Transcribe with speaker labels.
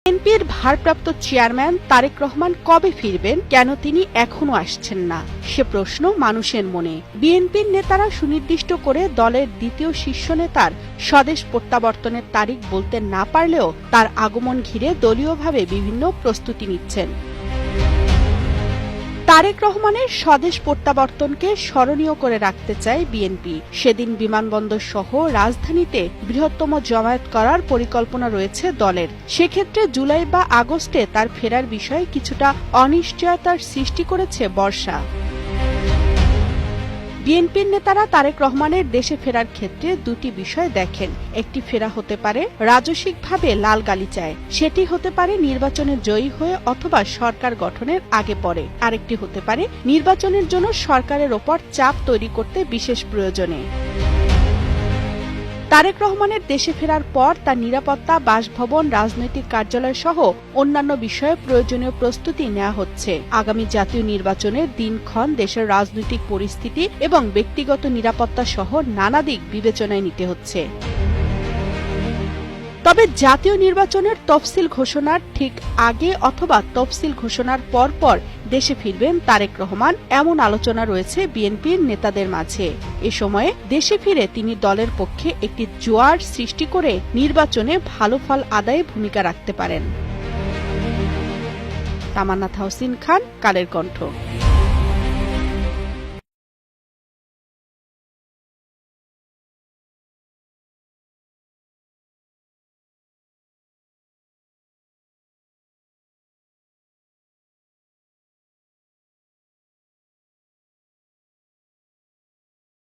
Speaker 1: বিএনপির ভারপ্রাপ্ত চেয়ারম্যান তারেক রহমান কবে ফিরবেন, কেন তিনি এখনো আসছেন না, সে প্রশ্ন মানুষের মনে। বিএনপির নেতারা সুনির্দিষ্ট করে দলের দ্বিতীয় শীর্ষ নেতার স্বদেশ প্রত্যাবর্তনের তারিখ বলতে না পারলেও তার আগমন ঘিরে দলীয়ভাবে বিভিন্ন প্রস্তুতি নিচ্ছেন। তারেক রহমানের স্বদেশ প্রত্যাবর্তনকে স্মরণীয় করে রাখতে চায় বিএনপি। সেদিন বিমানবন্দর সহ রাজধানীতে বৃহত্তম জমায়েত করার পরিকল্পনা রয়েছে দলের। সেক্ষেত্রে জুলাই বা আগস্টে তার ফেরার বিষয়ে কিছুটা অনিশ্চয়তার সৃষ্টি করেছে বর্ষা। বিএনপির নেতারা তারেক রহমানের দেশে ফেরার ক্ষেত্রে দুটি বিষয় দেখেন। একটি ফেরা হতে পারে রাজস্বিকভাবে লাল গালিচায়, সেটি হতে পারে নির্বাচনে জয়ী হয়ে অথবা সরকার গঠনের আগে পরে। আরেকটি হতে পারে নির্বাচনের জন্য সরকারের ওপর চাপ তৈরি করতে বিশেষ প্রয়োজনে। তারেক রহমানের দেশে ফেরার পর তার নিরাপত্তা, বাসভবন, রাজনৈতিক কার্যালয় সহ অন্যান্য বিষয়ে প্রয়োজনীয় প্রস্তুতি নেওয়া হচ্ছে। আগামী জাতীয় নির্বাচনের দিনক্ষণ, দেশের রাজনৈতিক পরিস্থিতি এবং ব্যক্তিগত নিরাপত্তা সহ নানা দিক বিবেচনায় নিতে হচ্ছে। তবে জাতীয় নির্বাচনের তফসিল ঘোষণার ঠিক আগে অথবা তফসিল ঘোষণার পর দেশে ফিরবেন তারেক রহমান, এমন আলোচনা রয়েছে বিএনপির নেতাদের মাঝে। এ সময়ে দেশে ফিরে তিনি দলের পক্ষে একটি জোয়ার সৃষ্টি করে নির্বাচনে ভালো ফল আদায়ে ভূমিকা রাখতে পারেন। তামান্না তাহসিন খান, কালের কণ্ঠ।